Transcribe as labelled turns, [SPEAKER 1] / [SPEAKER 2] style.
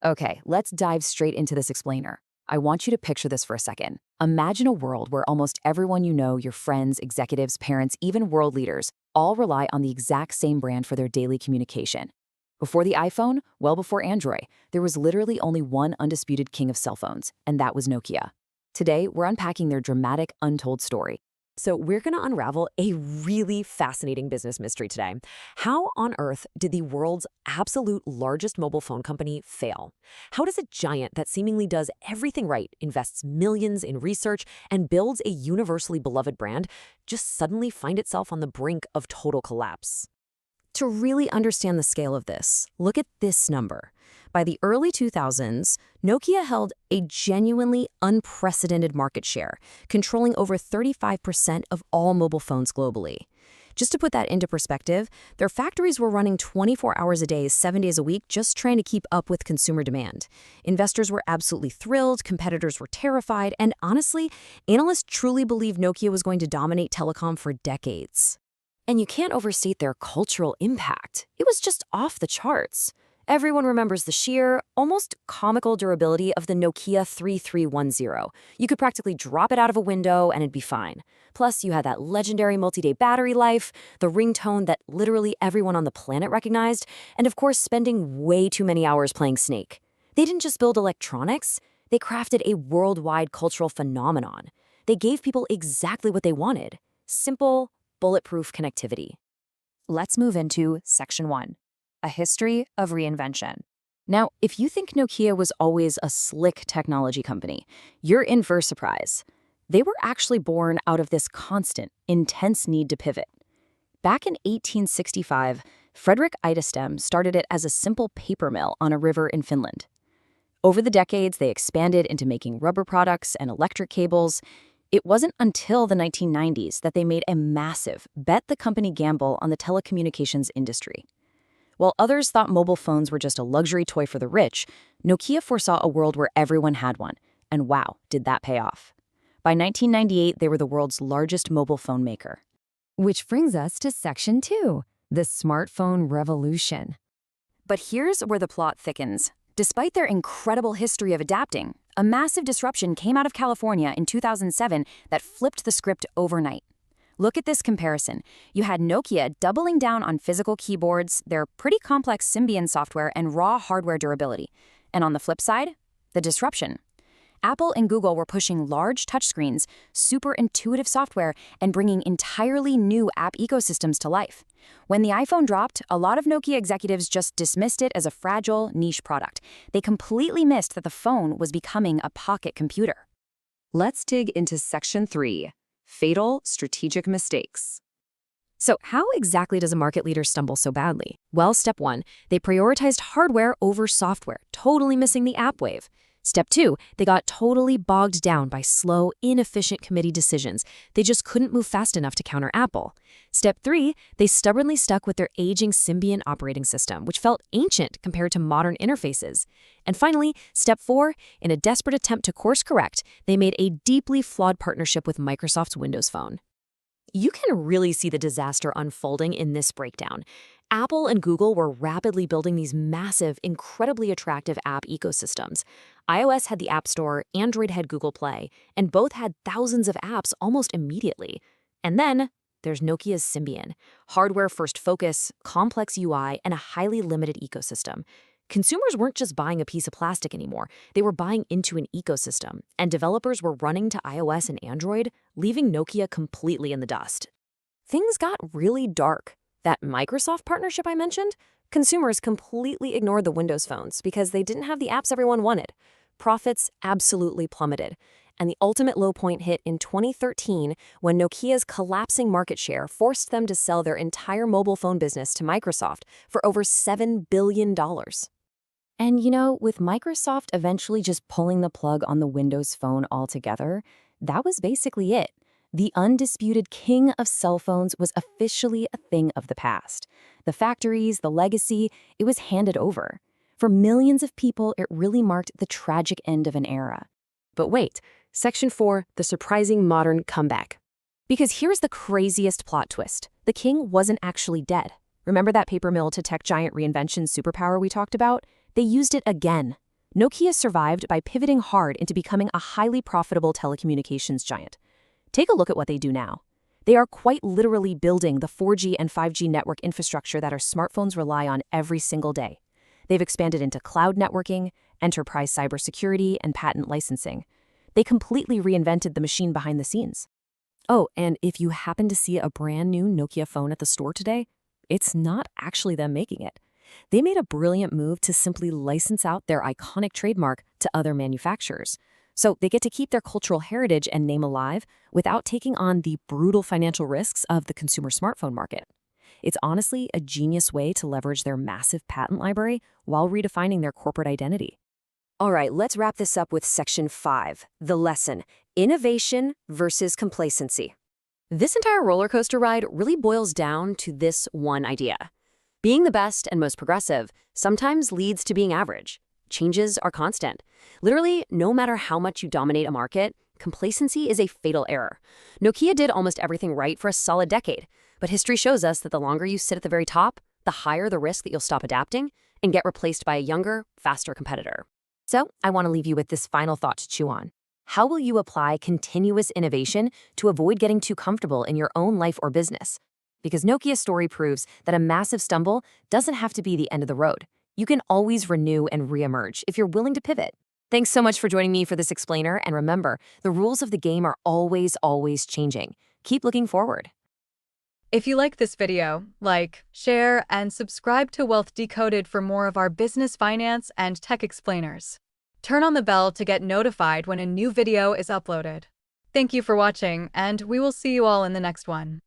[SPEAKER 1] Okay, let's dive straight into this explainer. I want you to picture this for a second. Imagine a world where almost everyone you know, your friends, executives, parents, even world leaders, all rely on the exact same brand for their daily communication. Before the iPhone, well before Android, there was literally only one undisputed king of cell phones, and that was Nokia. Today, we're unpacking their dramatic, untold story.
[SPEAKER 2] So, we're going to unravel a really fascinating business mystery today. How on earth did the world's absolute largest mobile phone company fail? How does a giant that seemingly does everything right, invests millions in research, and builds a universally beloved brand, just suddenly find itself on the brink of total collapse? To really understand the scale of this, look at this number. By the early 2000s, Nokia held a genuinely unprecedented market share, controlling over 35% of all mobile phones globally. Just to put that into perspective, their factories were running 24 hours a day, 7 days a week, just trying to keep up with consumer demand. Investors were absolutely thrilled, competitors were terrified, and honestly, analysts truly believed Nokia was going to dominate telecom for decades. And you can't overstate their cultural impact. It was just off the charts. Everyone remembers the sheer, almost comical durability of the Nokia 3310. You could practically drop it out of a window and it'd be fine. Plus, you had that legendary multi-day battery life, the ringtone that literally everyone on the planet recognized, and of course, spending way too many hours playing Snake. They didn't just build electronics, they crafted a worldwide cultural phenomenon. They gave people exactly what they wanted: simple, bulletproof connectivity.
[SPEAKER 1] Let's move into Section 1. A history of reinvention. Now, if you think Nokia was always a slick technology company, you're in for a surprise. They were actually born out of this constant, intense need to pivot. Back in 1865, Frederick Idestam started it as a simple paper mill on a river in Finland. Over the decades, they expanded into making rubber products and electric cables. It wasn't until the 1990s that they made a massive bet-the-company gamble on the telecommunications industry. While others thought mobile phones were just a luxury toy for the rich, Nokia foresaw a world where everyone had one. And wow, did that pay off. By 1998, they were the world's largest mobile phone maker.
[SPEAKER 3] Which brings us to Section 2, the smartphone revolution.
[SPEAKER 1] But here's where the plot thickens. Despite their incredible history of adapting, a massive disruption came out of California in 2007 that flipped the script overnight. Look at this comparison. You had Nokia doubling down on physical keyboards, their pretty complex Symbian software, and raw hardware durability. And on the flip side, the disruption. Apple and Google were pushing large touchscreens, super intuitive software, and bringing entirely new app ecosystems to life. When the iPhone dropped, a lot of Nokia executives just dismissed it as a fragile, niche product. They completely missed that the phone was becoming a pocket computer.
[SPEAKER 3] Let's dig into Section 3, fatal strategic mistakes.
[SPEAKER 2] So how exactly does a market leader stumble so badly? Well, step 1, they prioritized hardware over software, totally missing the app wave. Step 2, they got totally bogged down by slow, inefficient committee decisions. They just couldn't move fast enough to counter Apple. Step 3, they stubbornly stuck with their aging Symbian operating system, which felt ancient compared to modern interfaces. And finally, step 4, in a desperate attempt to course correct, they made a deeply flawed partnership with Microsoft's Windows Phone. You can really see the disaster unfolding in this breakdown. Apple and Google were rapidly building these massive, incredibly attractive app ecosystems. iOS had the App Store, Android had Google Play, and both had thousands of apps almost immediately. And then there's Nokia's Symbian, hardware-first focus, complex UI, and a highly limited ecosystem. Consumers weren't just buying a piece of plastic anymore. They were buying into an ecosystem, and developers were running to iOS and Android, leaving Nokia completely in the dust. Things got really dark. That Microsoft partnership I mentioned, consumers completely ignored the Windows phones because they didn't have the apps everyone wanted. Profits absolutely plummeted. And the ultimate low point hit in 2013 when Nokia's collapsing market share forced them to sell their entire mobile phone business to Microsoft for over $7 billion.
[SPEAKER 1] And with Microsoft eventually just pulling the plug on the Windows Phone altogether, that was basically it. The undisputed king of cell phones was officially a thing of the past. The factories, the legacy, it was handed over. For millions of people, it really marked the tragic end of an era.
[SPEAKER 2] But wait, Section 4, the surprising modern comeback. Because here's the craziest plot twist. The king wasn't actually dead. Remember that paper mill to tech giant reinvention superpower we talked about? They used it again. Nokia survived by pivoting hard into becoming a highly profitable telecommunications giant. Take a look at what they do now. They are quite literally building the 4G and 5G network infrastructure that our smartphones rely on every single day. They've expanded into cloud networking, enterprise cybersecurity, and patent licensing. They completely reinvented the machine behind the scenes. Oh, and if you happen to see a brand new Nokia phone at the store today, it's not actually them making it. They made a brilliant move to simply license out their iconic trademark to other manufacturers. So they get to keep their cultural heritage and name alive without taking on the brutal financial risks of the consumer smartphone market. It's honestly a genius way to leverage their massive patent library while redefining their corporate identity.
[SPEAKER 3] All right, let's wrap this up with Section 5, the lesson, innovation versus complacency.
[SPEAKER 2] This entire roller coaster ride really boils down to this one idea. Being the best and most progressive sometimes leads to being average. Changes are constant. Literally, no matter how much you dominate a market, complacency is a fatal error. Nokia did almost everything right for a solid decade, but history shows us that the longer you sit at the very top, the higher the risk that you'll stop adapting and get replaced by a younger, faster competitor.
[SPEAKER 1] So, I want to leave you with this final thought to chew on. How will you apply continuous innovation to avoid getting too comfortable in your own life or business? Because Nokia's story proves that a massive stumble doesn't have to be the end of the road. You can always renew and reemerge if you're willing to pivot. Thanks so much for joining me for this explainer, and remember, the rules of the game are always changing. Keep looking forward.
[SPEAKER 4] If you like this video, like, share, and subscribe to Wealth Decoded for more of our business, finance, and tech explainers. Turn on the bell to get notified when a new video is uploaded. Thank you for watching, and we will see you all in the next one.